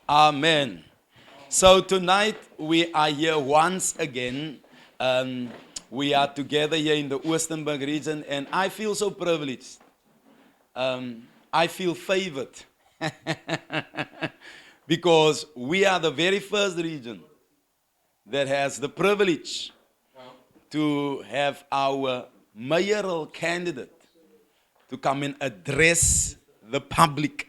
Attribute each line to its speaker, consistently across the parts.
Speaker 1: Amen. So tonight we are here once again. We are together here in the Oostenberg region, and I feel so privileged. I feel favored because we are the very first region that has the privilege to have our mayoral candidate to come and address the public.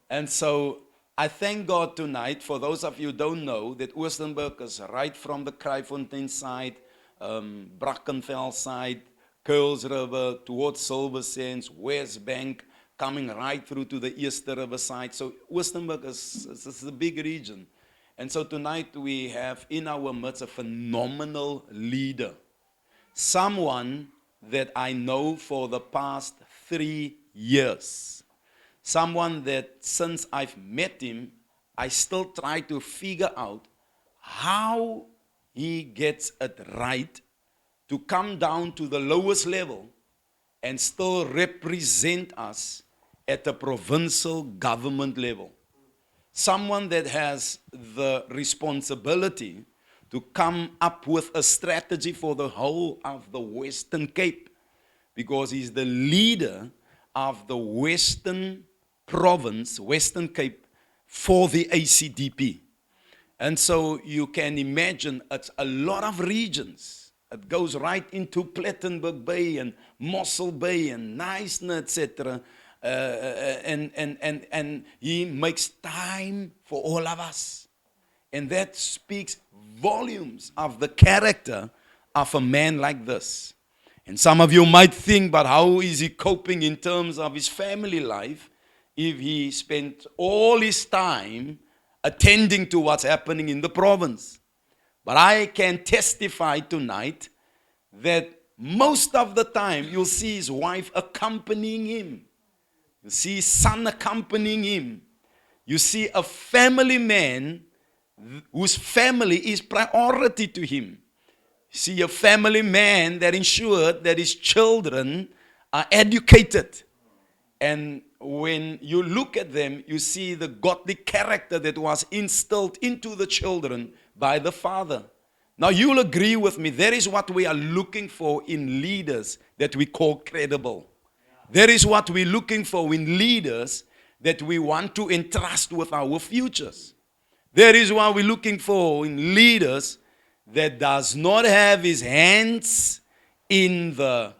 Speaker 1: And so I thank God tonight. For those of you who don't know, that Oostenberg is right from the Kraaifontein side, Brackenfell side, Curls River, towards Silver Sands, West Bank, coming right through to the Easter River side. So Oostenberg is a big region. And so tonight we have in our midst a phenomenal leader. Someone that I know for the past 3 years. Someone that since I've met him, I still try to figure out how he gets it right to come down to the lowest level and still represent us at the provincial government level. Someone that has the responsibility to come up with a strategy for the whole of the Western Cape, because he's the leader of the Western Province, Western Cape, for the ACDP. And so you can imagine it's a lot of regions. It goes right into Plettenberg Bay and Mossel Bay and Knysna, etc. And he makes time for all of us. And that speaks volumes of the character of a man like this. And some of you might think, but how is he coping in terms of his family life if he spent all his time attending to what's happening in the province? But I can testify tonight that most of the time you'll see his wife accompanying him. You see his son accompanying him. You see a family man whose family is priority to him. You see a family man that ensured that his children are educated. And when you look at them, you see the godly character that was instilled into the children by the father. Now you'll agree with me, that is what we are looking for in leaders that we call credible. That is what we're looking for in leaders that we want to entrust with our futures. That is what we're looking for in leaders that does not have his hands in the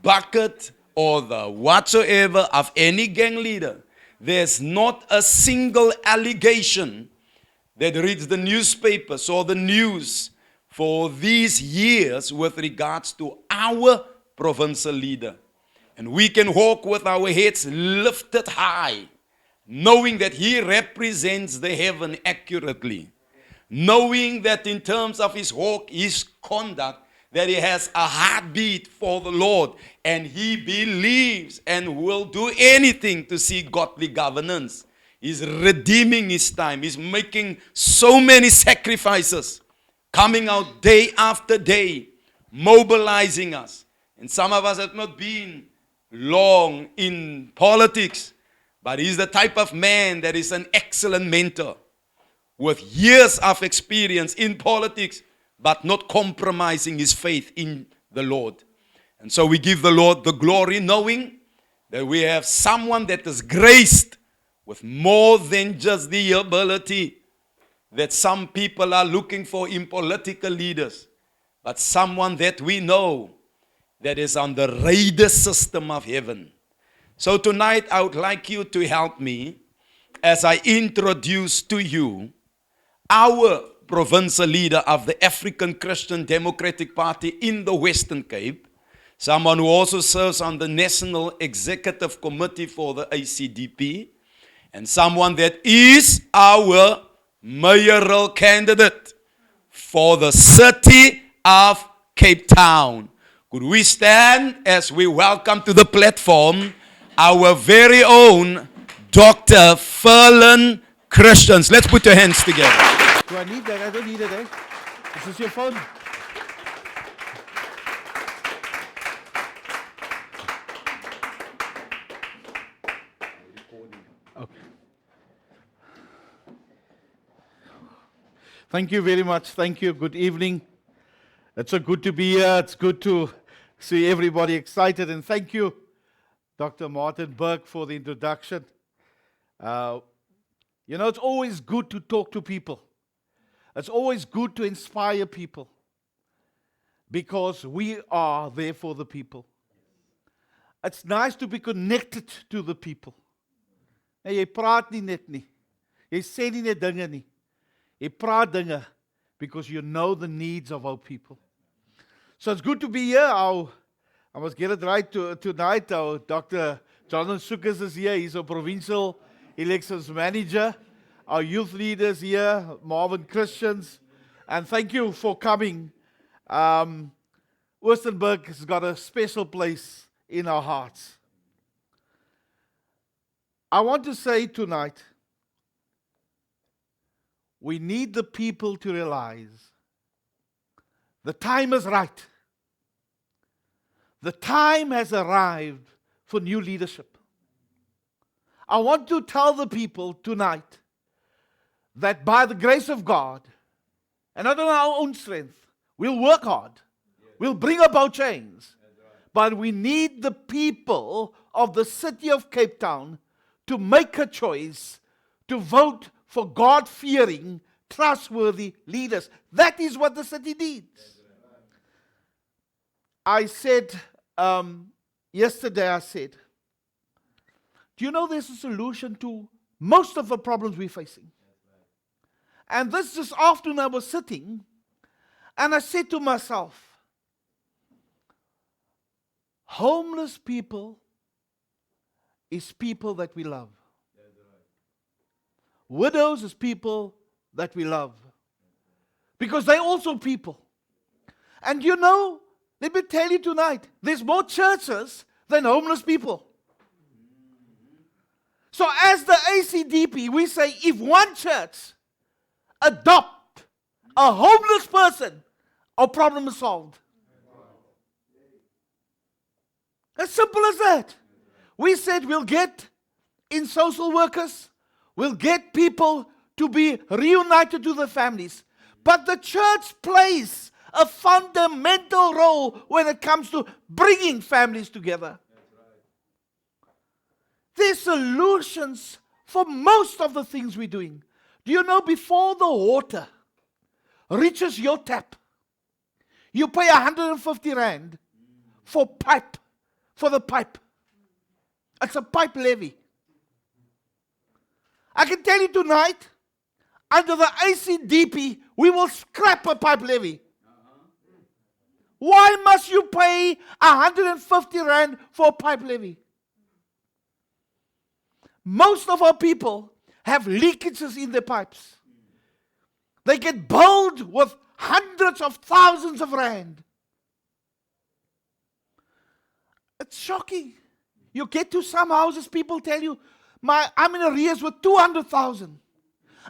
Speaker 1: bucket or the whatsoever of any gang leader. There's not a single allegation that reads the newspapers or the news for these years with regards to our provincial leader. And we can walk with our heads lifted high, knowing that he represents the heaven accurately. Knowing that in terms of his walk, his conduct, that he has a heartbeat for the Lord, and he believes and will do anything to see godly governance. He's redeeming his time. He's making so many sacrifices, coming out day after day, mobilizing us. And some of us have not been long in politics, but he's the type of man that is an excellent mentor with years of experience in politics, but not compromising his faith in the Lord. And so we give the Lord the glory, knowing that we have someone that is graced with more than just the ability that some people are looking for in political leaders, but someone that we know that is on the radar system of heaven. So tonight I would like you to help me as I introduce to you our provincial leader of the African Christian Democratic Party in the Western Cape, someone who also serves on the National Executive Committee for the ACDP, and someone that is our mayoral candidate for the city of Cape Town. Could we stand as we welcome to the platform our very own Dr. Ferlon Christians. Let's put your hands together.
Speaker 2: Do I need that? I don't need it, eh? Is this your phone? Okay. Thank you very much. Thank you. Good evening. It's so good to be here. It's good to see everybody excited. And thank you, Dr. Martin Berg, for the introduction. It's always good to talk to people. It's always good to inspire people because we are there for the people. It's nice to be connected to the people. En jy praat nie net nie. Jy sê nie net dinge nie. Jy praat dinge because you know the needs of our people. So it's good to be here. I must get it right tonight. Our Dr. Jonathan Sukkers is here. He's a Provincial Elections Manager. Our youth leaders here, Marvin Christians. And thank you for coming. Oostenberg has got a special place in our hearts. I want to say tonight, we need the people to realize the time is right. The time has arrived for new leadership. I want to tell the people tonight that by the grace of God, and not on our own strength, we'll work hard. We'll bring about change. But we need the people of the city of Cape Town to make a choice to vote for God-fearing, trustworthy leaders. That is what the city needs. I said, yesterday do you know there's a solution to most of the problems we're facing? And this afternoon I was sitting, and I said to myself, homeless people is people that we love. Widows is people that we love. Because they're also people. And let me tell you tonight, there's more churches than homeless people. So as the ACDP, we say if one church adopt a homeless person, our problem is solved. As simple as that. We said we'll get in social workers, we'll get people to be reunited to their families. But the church plays a fundamental role when it comes to bringing families together. There's solutions for most of the things we're doing. Do you know before the water reaches your tap, you pay 150 rand for the pipe. It's a pipe levy. I can tell you tonight, under the ACDP, we will scrap a pipe levy. Why must you pay 150 rand for a pipe levy? Most of our people have leakages in their pipes. They get billed with hundreds of thousands of rand. It's shocking. You get to some houses, people tell you, I'm in arrears with 200,000.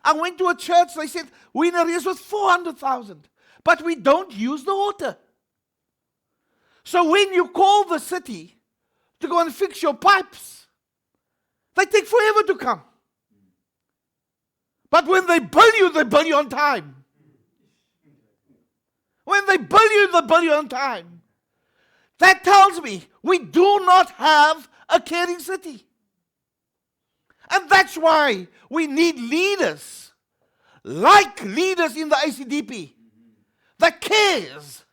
Speaker 2: I went to a church, they said, we're in arrears with 400,000. But we don't use the water. So when you call the city to go and fix your pipes, they take forever to come. But when they bill you on time. When they bill you on time. That tells me we do not have a caring city. And that's why we need leaders, like leaders in the ACDP, that cares,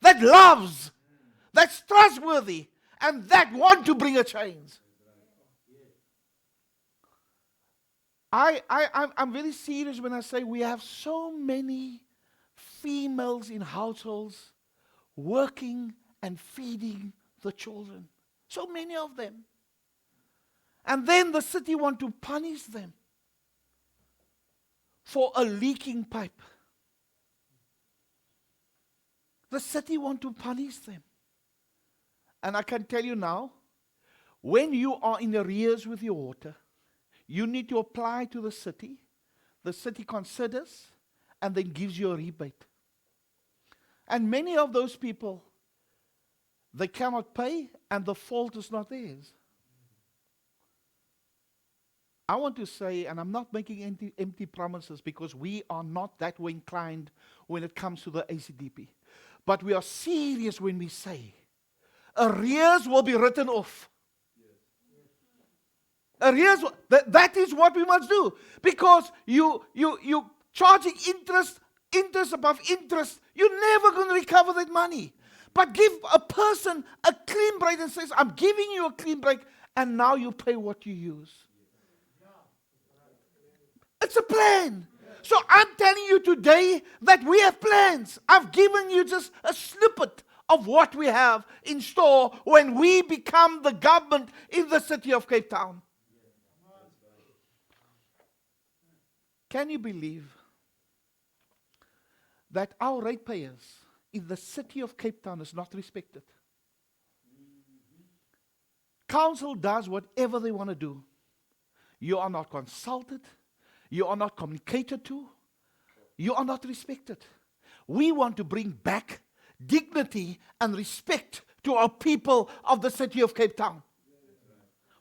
Speaker 2: that loves, that's trustworthy, and that want to bring a change. I'm very serious when I say we have so many females in households working and feeding the children. So many of them. And then the city want to punish them for a leaking pipe. The city want to punish them. And I can tell you now, when you are in arrears with your water, you need to apply to the city. The city considers and then gives you a rebate. And many of those people, they cannot pay, and the fault is not theirs. I want to say, and I'm not making empty promises because we are not that way inclined when it comes to the ACDP. But we are serious when we say, arrears will be written off. Arrears, that is what we must do. Because you charging interest above interest, you're never going to recover that money. But give a person a clean break and says, I'm giving you a clean break, and now you pay what you use. It's a plan. So I'm telling you today that we have plans. I've given you just a snippet of what we have in store when we become the government in the city of Cape Town. Can you believe that our ratepayers in the city of Cape Town is not respected? Council does whatever they want to do. You are not consulted. You are not communicated to. You are not respected. We want to bring back dignity and respect to our people of the city of Cape Town.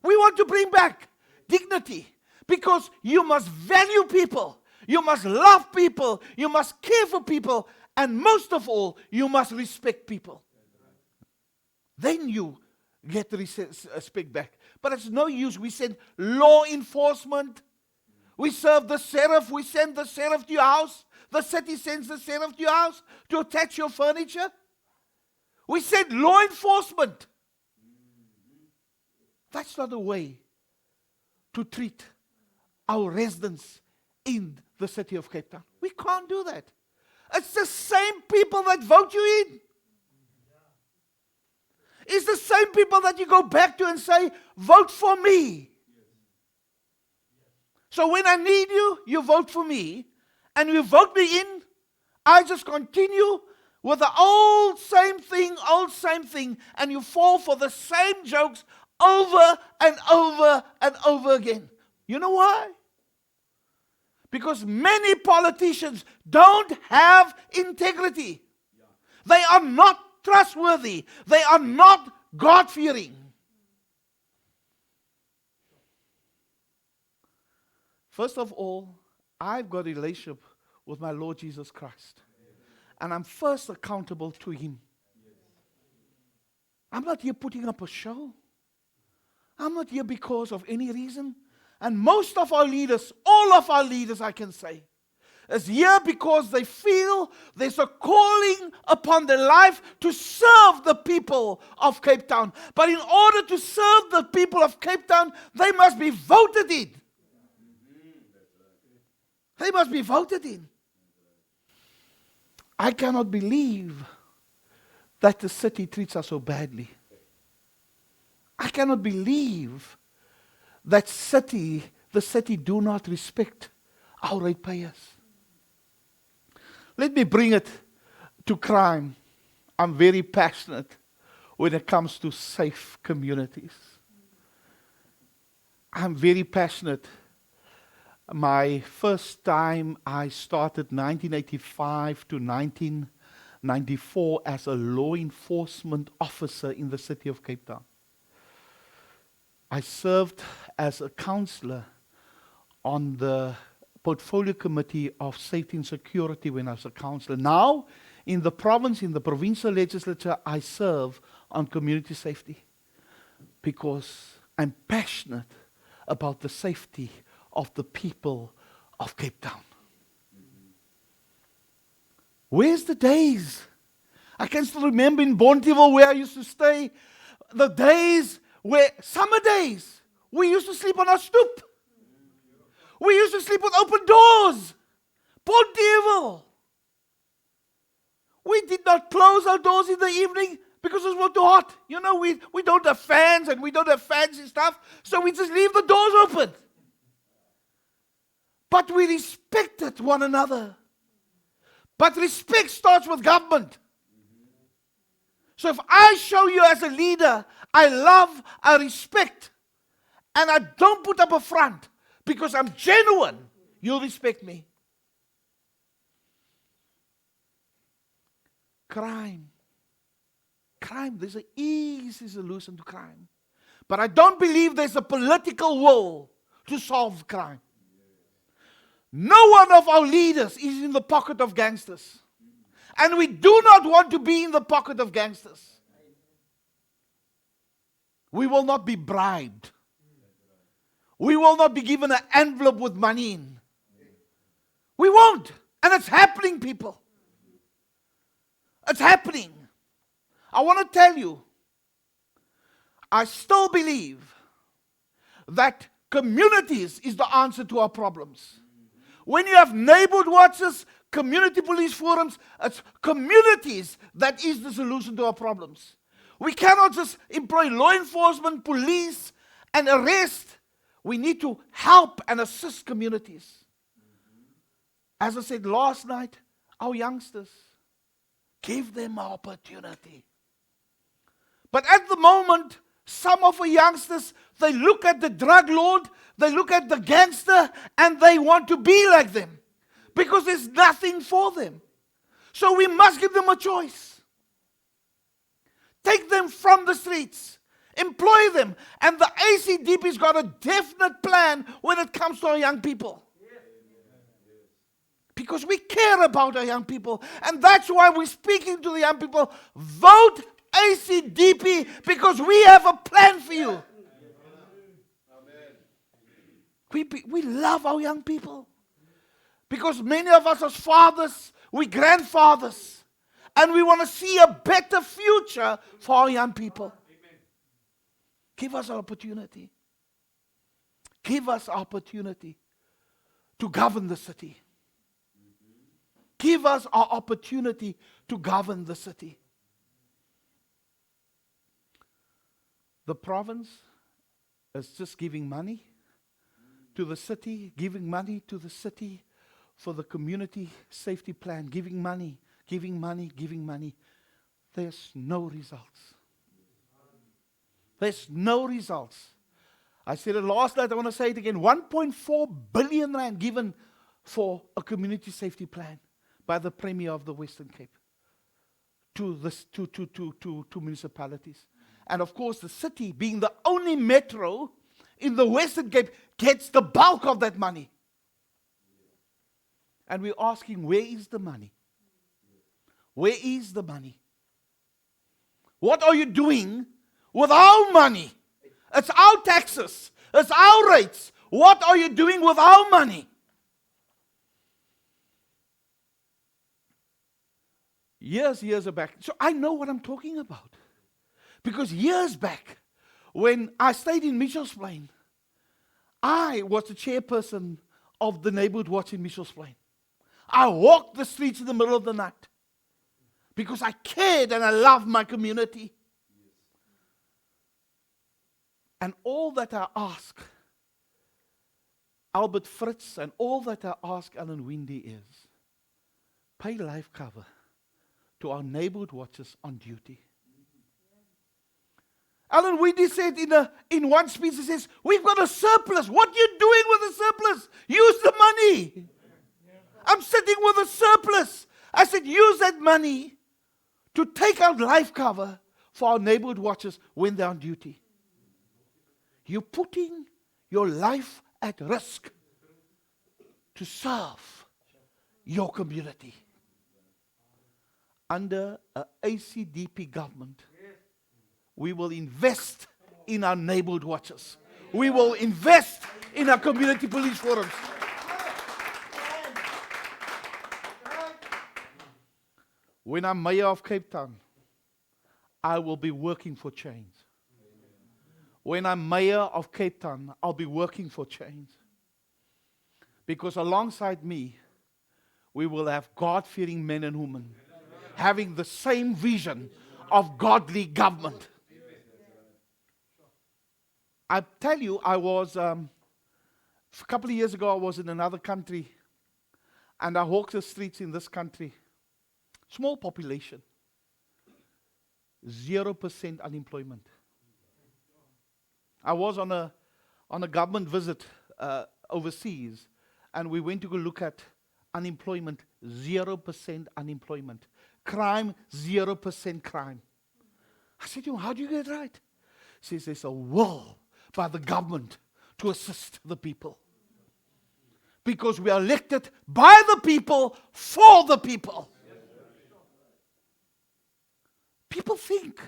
Speaker 2: We want to bring back dignity because you must value people. You must love people. You must care for people. And most of all, you must respect people. Then you get the respect back. But it's no use. We send law enforcement. We serve the sheriff. We send the sheriff to your house. The city sends the sheriff to your house to attach your furniture. We send law enforcement. That's not a way to treat our residents in the city of Cape Town. We can't do that. It's the same people that vote you in. It's the same people that you go back to and say, vote for me. So when I need you, you vote for me. And you vote me in, I just continue with the old same thing, and you fall for the same jokes over and over and over again. You know why? Because many politicians don't have integrity. They are not trustworthy. They are not God-fearing. First of all, I've got a relationship with my Lord Jesus Christ. And I'm first accountable to Him. I'm not here putting up a show. I'm not here because of any reason. And most of our leaders, all of our leaders, I can say, is here because they feel there's a calling upon their life to serve the people of Cape Town. But in order to serve the people of Cape Town, they must be voted in. They must be voted in. I cannot believe that the city treats us so badly. I cannot believe that the city do not respect our ratepayers. Let me bring it to crime. I'm very passionate when it comes to safe communities. I'm very passionate. My first time I started 1985 to 1994 as a law enforcement officer in the city of Cape Town. I served as a councillor on the portfolio committee of safety and security when I was a councillor. Now, in the province, in the provincial legislature, I serve on community safety because I'm passionate about the safety of the people of Cape Town. Where's the days? I can still remember in Bonteville where I used to stay, the days where, summer days, we used to sleep on our stoop. We used to sleep with open doors. Bonteville. We did not close our doors in the evening because it was too hot. You know, we don't have fans and we don't have fancy stuff, so we just leave the doors open. But we respected one another. But respect starts with government. So if I show you as a leader, I love, I respect, and I don't put up a front because I'm genuine, you'll respect me. Crime. There's an easy solution to crime. But I don't believe there's a political will to solve crime. No one of our leaders is in the pocket of gangsters. And we do not want to be in the pocket of gangsters. We will not be bribed. We will not be given an envelope with money in. We won't. And it's happening, people. It's happening. I want to tell you, I still believe that communities is the answer to our problems. When you have neighborhood watches, community police forums, it's communities that is the solution to our problems. We cannot just employ law enforcement, police, and arrest. We need to help and assist communities. As I said last night, our youngsters, give them an opportunity. But at the moment, some of our youngsters, they look at the drug lord, they look at the gangster, and they want to be like them. Because there's nothing for them. So we must give them a choice. Take them from the streets. Employ them. And the ACDP's got a definite plan when it comes to our young people. Because we care about our young people. And that's why we're speaking to the young people. Vote ACDP because we have a plan for you. We love our young people. Because many of us as fathers, we grandfathers. And we want to see a better future for our young people. Give us an opportunity. Give us opportunity to govern the city. Give us our opportunity to govern the city. The province is just giving money to the city, giving money to the city for the community safety plan, giving money. There's no results. There's no results. I said it last night, I want to say it again. 1.4 billion rand given for a community safety plan by the Premier of the Western Cape to municipalities. And of course, the city, being the only metro in the Western Cape, gets the bulk of that money. And we're asking, where is the money? Where is the money? What are you doing with our money? It's our taxes. It's our rates. What are you doing with our money? Years back. So I know what I'm talking about. Because years back, when I stayed in Mitchell's Plain, I was the chairperson of the neighborhood watch in Mitchell's Plain. I walked the streets in the middle of the night because I cared and I loved my community. And all that I ask Albert Fritz and all that I ask Alan Windy is pay life cover to our neighborhood watchers on duty. Alan Windy said in one speech, he says, we've got a surplus. What are you doing with the surplus? Use the money. I'm sitting with a surplus. I said, use that money to take out life cover for our neighborhood watchers when they're on duty. You're putting your life at risk to serve your community. Under an ACDP government, we will invest in our neighborhood watchers. We will invest in our community police forums. When I'm mayor of Cape Town, I will be working for change. When I'm mayor of Cape Town, I'll be working for change. Because alongside me, we will have God-fearing men and women having the same vision of godly government. I tell you, I was, a couple of years ago, I was in another country, and I walked the streets in this country. Small population. 0% unemployment. I was on a government visit overseas, and we went to go look at unemployment. 0% unemployment. Crime, 0% crime. I said to him, how do you get it right? He says, there's a will by the government to assist the people. Because we are elected by the people, for the people. People think,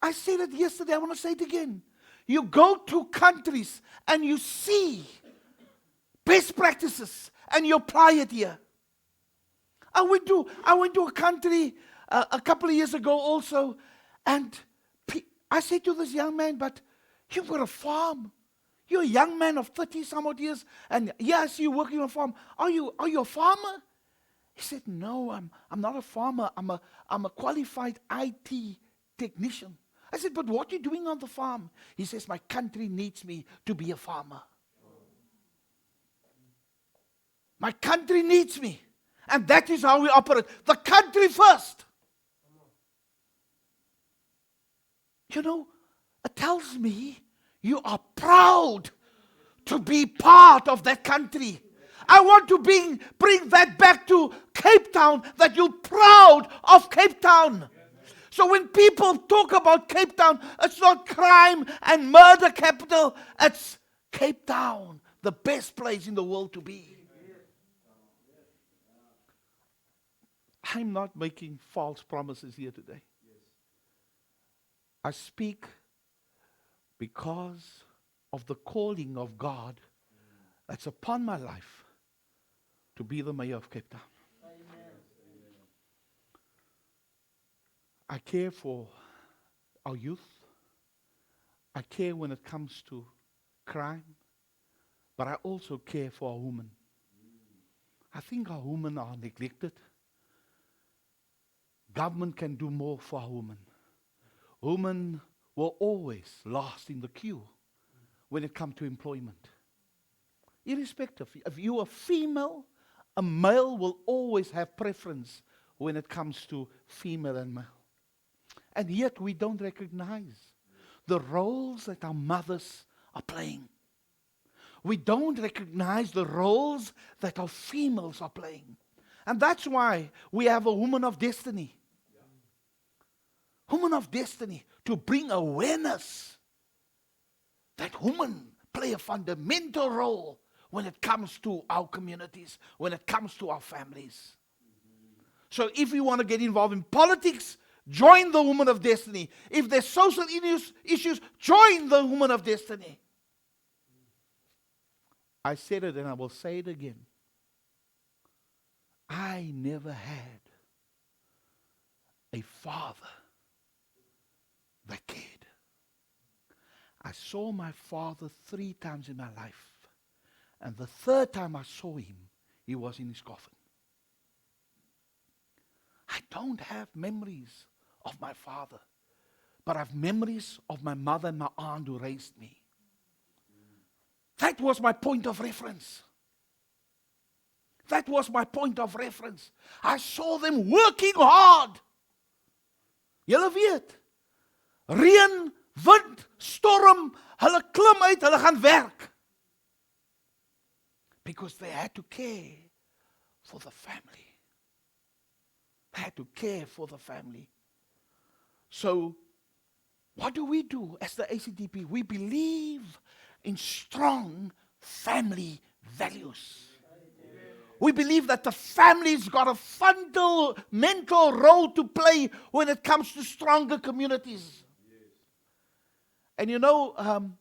Speaker 2: I said it yesterday, I want to say it again. You go to countries and you see best practices and you apply it here. I went to a country a couple of years ago also, and I said to this young man, but you've got a farm. You're a young man of 30 some odd years, and yes, you're working on a farm. Are you a farmer? He said, no, I'm not a farmer. I'm a qualified IT technician. I said, but what are you doing on the farm? He says, my country needs me to be a farmer. My country needs me. And that is how we operate. The country first. You know, it tells me you are proud to be part of that country. I want to bring that back to Cape Town, that you're proud of Cape Town. So when people talk about Cape Town, it's not crime and murder capital. It's Cape Town, the best place in the world to be. I'm not making false promises here today. I speak because of the calling of God that's upon my life to be the mayor of Cape Town. I care for our youth. I care when it comes to crime. But I also care for our women. I think our women are neglected. Government can do more for our women. Women will always last in the queue when it comes to employment. Irrespective, if you are female, a male will always have preference when it comes to female and male. And yet we don't recognize the roles that our mothers are playing. We don't recognize the roles that our females are playing. And that's why we have a woman of destiny. Woman of destiny, to bring awareness that women play a fundamental role when it comes to our communities, when it comes to our families. So if you want to get involved in politics, join the woman of destiny. If there's social issues, join the woman of destiny. I said it and I will say it again. I never had a father that cared. I saw my father 3 times in my life. And the 3rd time I saw him, he was in his coffin. I don't have memories of my father, but I have memories of my mother and my aunt who raised me. That was my point of reference. That was my point of reference. I saw them working hard. Julle weet, reën, wind, storm, hulle klim uit, hulle gaan werk. Because they had to care for the family. They had to care for the family. So, what do as the ACDP? We believe in strong family values. We believe that the family's got a fundamental role to play when it comes to stronger communities. And you know,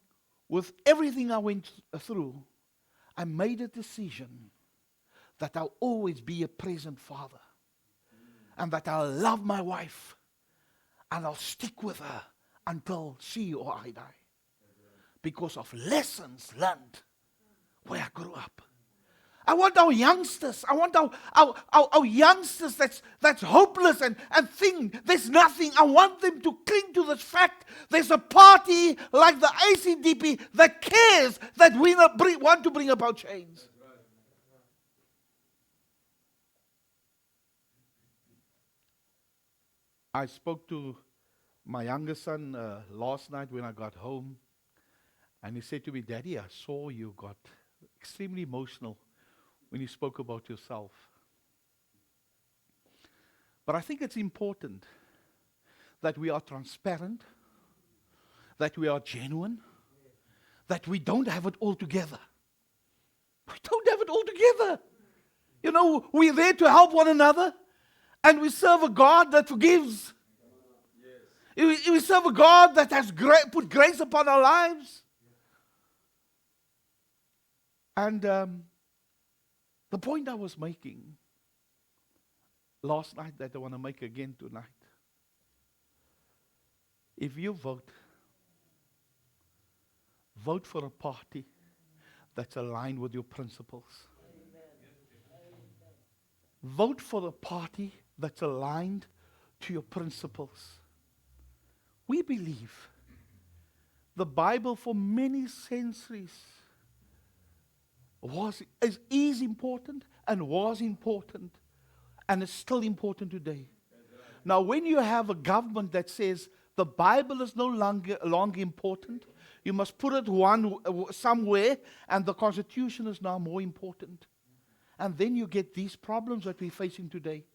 Speaker 2: with everything I went through, I made a decision that I'll always be a present father. And that I'll love my wife. And I'll stick with her until she or I die. Because of lessons learned where I grew up. I want our youngsters, I want our youngsters that's hopeless and think there's nothing. I want them to cling to this fact. There's a party like the ACDP that cares, that we want to bring about change. I spoke to my youngest son last night when I got home. And he said to me, Daddy, I saw you got extremely emotional when you spoke about yourself. But I think it's important that we are transparent, that we are genuine, that we don't have it all together. We don't have it all together. You know, we're there to help one another, and we serve a God that forgives. We serve a God that has put grace upon our lives. And the point I was making last night that I want to make again tonight. If you vote for a party that's aligned with your principles. Vote for a party that's aligned to your principles. We believe the Bible for many centuries is important and was important and is still important today. Now, when you have a government that says the Bible is no longer important, you must put it somewhere, and the Constitution is now more important. And then you get these problems that we're facing today.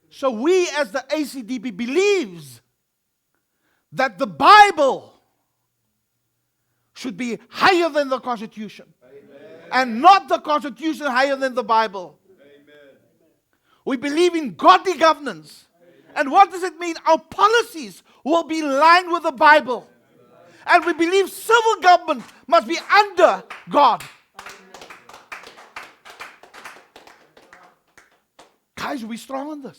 Speaker 2: So we as the ACDP believes that the Bible should be higher than the Constitution. Amen. And not the Constitution higher than the Bible. Amen. We believe in godly governance. And what does it mean? Our policies will be in line with the Bible. And we believe civil government must be under God. Guys, we're strong on this.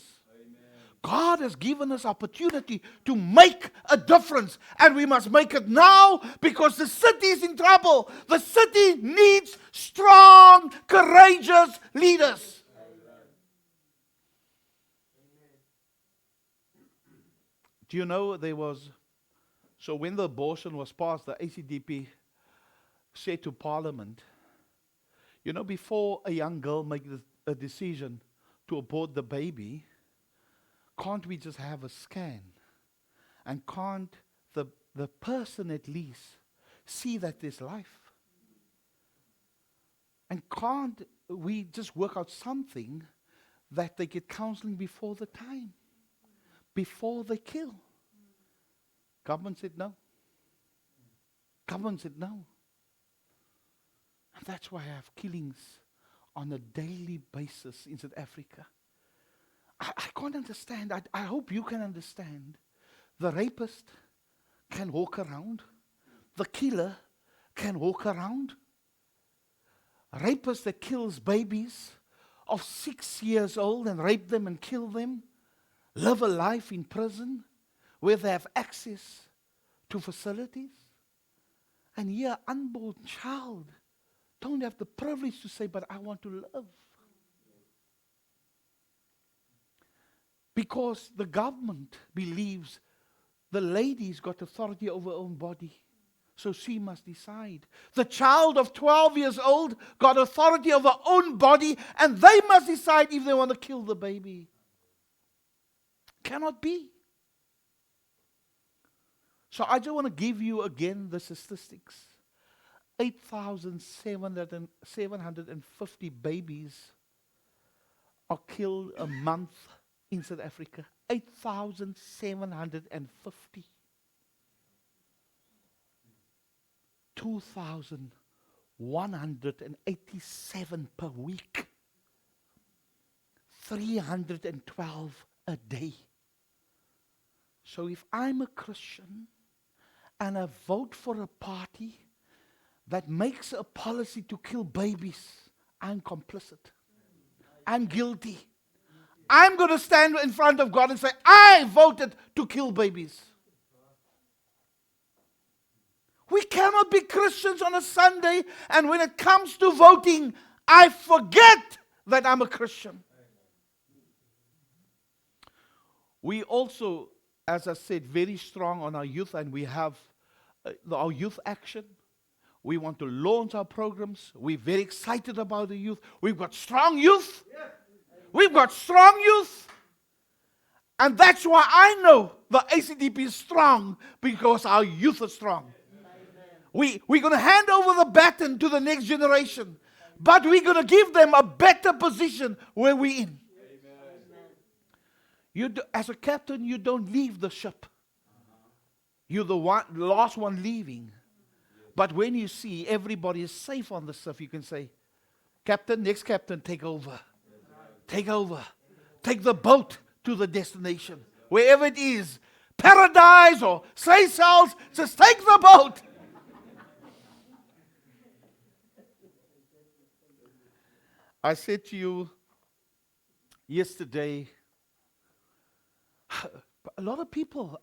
Speaker 2: God has given us opportunity to make a difference. And we must make it now because the city is in trouble. The city needs strong, courageous leaders. Do you know so when the abortion was passed, the ACDP said to Parliament, you know, before a young girl makes a decision to abort the baby, can't we just have a scan? And can't the person at least see that there's life? And can't we just work out something that they get counseling before the time? Before they kill? Government said no. Government said no. And that's why I have killings on a daily basis in South Africa. I can't understand. I hope you can understand. The rapist can walk around. The killer can walk around. A rapist that kills babies of 6 years old and rape them and kill them, live a life in prison where they have access to facilities. And here, unborn child don't have the privilege to say, but I want to live. Because the government believes the lady's got authority over her own body. So she must decide. The child of 12 years old got authority over her own body, and they must decide if they want to kill the baby. Cannot be. So I just want to give you again the statistics. 8,750 babies are killed a month in South Africa. 8,750. 2,187 per week. 312 a day. So if I'm a Christian and I vote for a party that makes a policy to kill babies, I'm complicit. I'm guilty. I'm going to stand in front of God and say, I voted to kill babies. We cannot be Christians on a Sunday, and when it comes to voting, I forget that I'm a Christian. We also, as I said, very strong on our youth, and we have our youth action. We want to launch our programs. We're very excited about the youth. We've got strong youth. We've got strong youth. And that's why I know the ACDP is strong, because our youth is strong. We're going to hand over the baton to the next generation, but we're going to give them a better position where we're in. As a captain, you don't leave the ship. You're the last one leaving. But when you see everybody is safe on the surf, you can say, Captain, next captain, take over. Take over. Take the boat to the destination. Wherever it is, paradise or Seychelles, just take the boat. I said to you yesterday, a lot of people,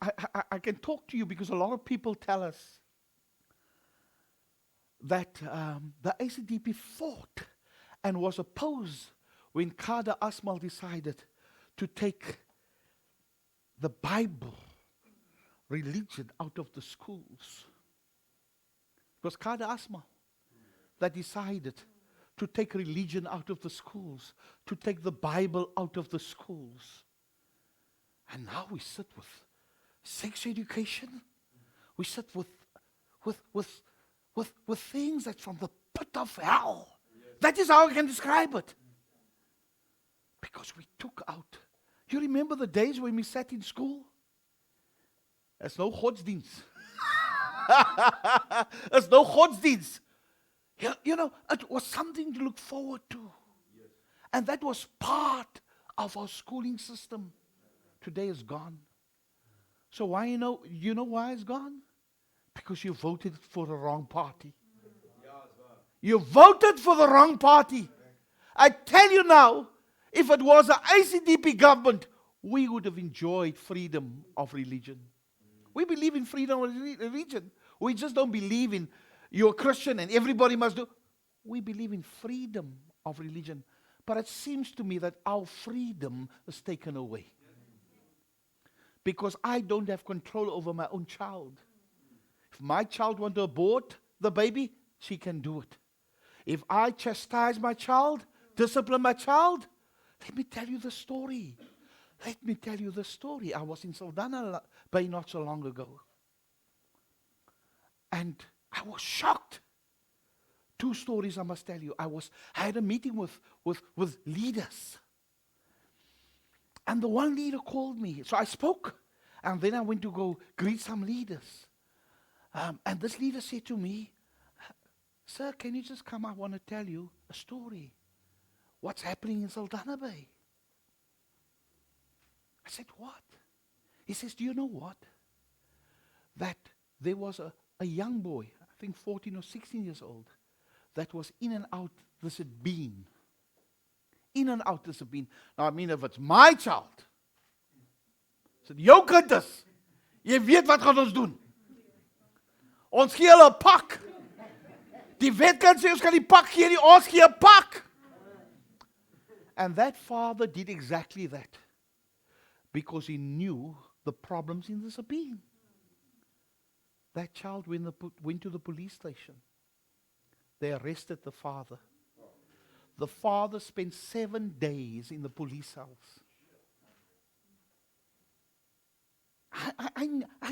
Speaker 2: I can talk to you because a lot of people tell us that the ACDP fought and was opposed when Kader Asmal decided to take the Bible, religion out of the schools. It was Kader Asmal that decided to take religion out of the schools, to take the Bible out of the schools. And now we sit with sex education. We sit with things that's from the pit of hell. That is how I can describe it. Because we took out. You remember the days when we sat in school? There's no godsdienst. There's no godsdienst. You know, it was something to look forward to. Yes. And that was part of our schooling system. Today is gone. So why you know why it's gone? Because you voted for the wrong party. You voted for the wrong party. I tell you now, if it was an ACDP government, we would have enjoyed freedom of religion. We believe in freedom of religion. We just don't believe in you're a Christian and everybody must do. We believe in freedom of religion. But it seems to me that our freedom is taken away. Because I don't have control over my own child. If my child wants to abort the baby, she can do it. If I chastise my child, discipline my child, let me tell you the story. Let me tell you the story. I was in Saldanha Bay not so long ago. And I was shocked. 2 stories I must tell you. I had a meeting with leaders. And the one leader called me. So I spoke. And then I went to go greet some leaders. And this leader said to me, Sir, can you just come? I want to tell you a story. What's happening in Saldanha Bay? I said, what? He says, do you know what? That there was a young boy, I think 14 or 16 years old, that was in and out this bean. In and out this bean. Now, I mean, if it's my child, I said, jou kind is, jy weet wat gaan ons doen. Ons gee hulle 'n pak. Die wet kan sê ons kan die pak gee, ons gee 'n pak. And that father did exactly that. Because he knew the problems in this bean. That child went to the police station. They arrested the father. The father spent 7 days in the police cells. I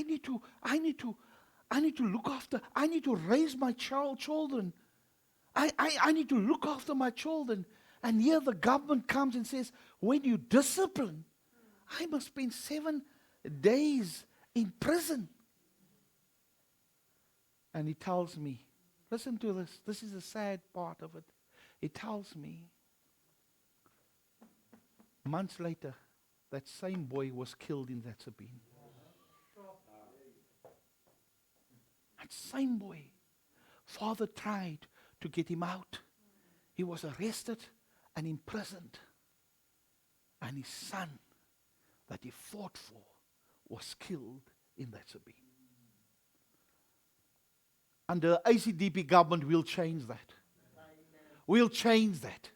Speaker 2: need to look after. I need to raise my children. I need to look after my children. And here the government comes and says, when you discipline, I must spend 7 days in prison. And he tells me, listen to this. This is the sad part of it. He tells me, months later, that same boy was killed in that Sabine. That same boy. Father tried to get him out. He was arrested and imprisoned. And his son that he fought for was killed in that Sabine. Under ACDP government, we'll change that. We'll change that.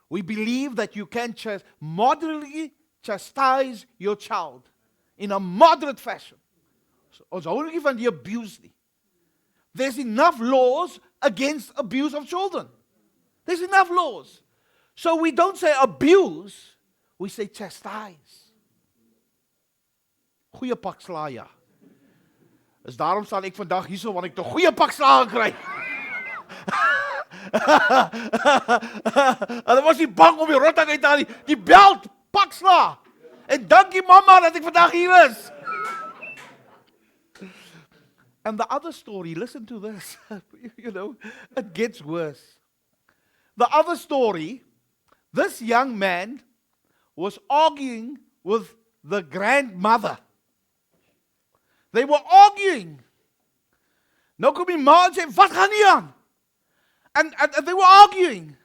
Speaker 2: We believe that you can moderately chastise your child in a moderate fashion. Ons hou nie van die abuse nie. There's enough laws against abuse of children. There's enough laws. So we don't say abuse, we say chastise. Goeie pak slaag, ja. Is daarom staan ek vandag hierso, want ek 'n goeie pak slaag gekry. Hulle was nie bang om die rotting uit te haal nie. Die belt, pak slaag. En dankie mamma dat ek vandag hier is. And the other story, listen to this. It gets worse. The other story, this young man was arguing with the grandmother. They were arguing. Nou kom die ma en sê, wat gaan nie aan? And they were arguing.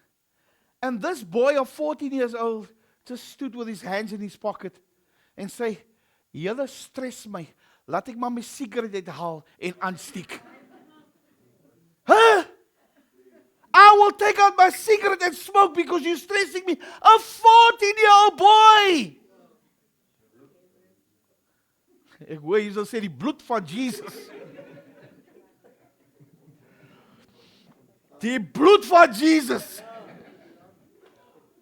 Speaker 2: And this boy of 14 years old just stood with his hands in his pocket and say, julle stres my. Laat ek maar my sigaret uithaal en aansteek. Huh? I will take out my cigarette and smoke because you're stressing me. A 14-year-old boy. Ek hoor jy sal sê die bloed van Jesus. Die bloed van Jesus.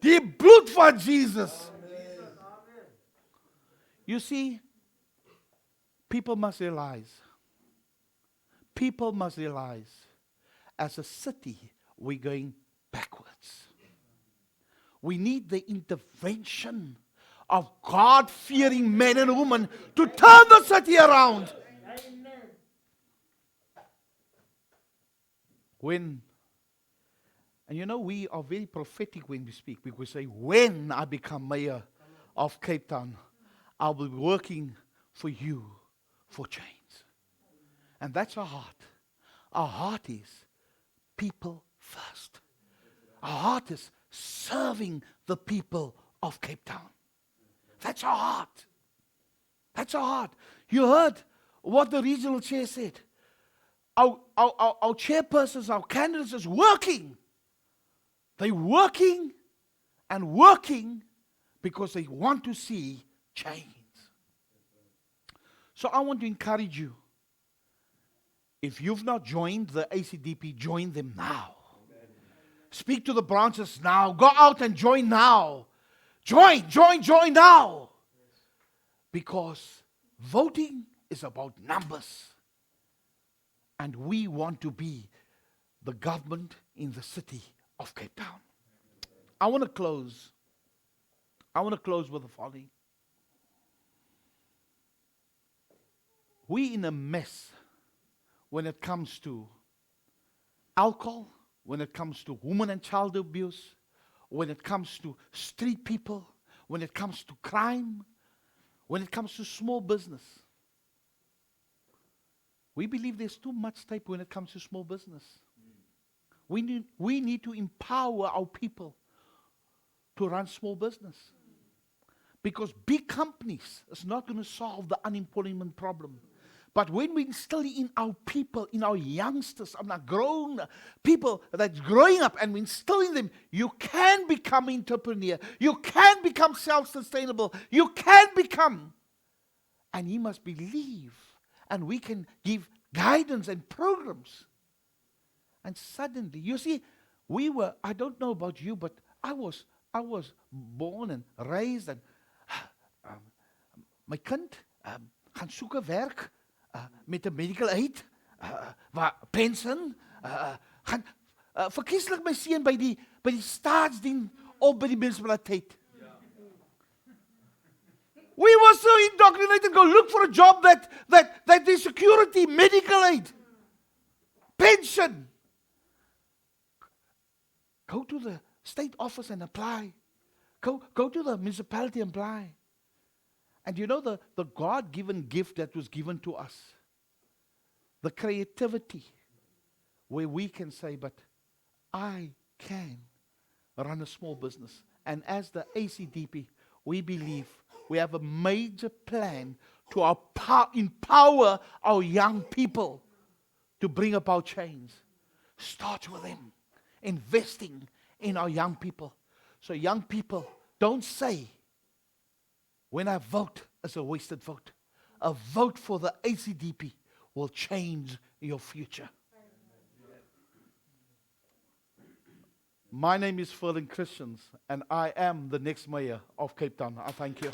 Speaker 2: Die bloed van Jesus. You see, people must realize, as a city, we're going backwards. We need the intervention of God-fearing men and women to turn the city around. And we are very prophetic when we speak. We say, when I become mayor of Cape Town, I'll be working for you for change. And that's our heart. Our heart is people first. Our heart is serving the people of Cape Town. That's our heart. That's our heart. You heard what the regional chair said. Our chairpersons, our candidates is working. They're working and working because they want to see change. So I want to encourage you. If you've not joined the ACDP, join them now. Speak to the branches now. Go out and join now. Join now. Because voting is about numbers. And we want to be the government in the city of Cape Town. I want to close with the following. We're in a mess when it comes to alcohol, when it comes to women and child abuse, when it comes to street people, when it comes to crime, when it comes to small business. We believe there's too much stake when it comes to small business. We need to empower our people to run small business. Because big companies is not going to solve the unemployment problem. But when we instill in our people, in our youngsters, and our grown people that's growing up, and we instill in them, you can become an entrepreneur. You can become self-sustainable. You can become. And he must believe. And we can give guidance and programs. And suddenly, you see, I don't know about you, but I was born and raised and my kind gaan soek 'n werk met 'n medical aid, waar pensioen, gaan verkieslik my seun by die staatsdien of by die munisipaliteit. We were so indoctrinated, go look for a job that is security, medical aid, pension. Go to the state office and apply. Go to the municipality and apply. And you know the God-given gift that was given to us, the creativity, where we can say, but I can run a small business. And as the ACDP, we believe we have a major plan to empower our young people to bring about change. Start with them, investing in our young people. So young people, don't say, when I vote, it's a wasted vote. A vote for the ACDP will change your future. My name is Ferlon Christians, and I am the next mayor of Cape Town. I thank you.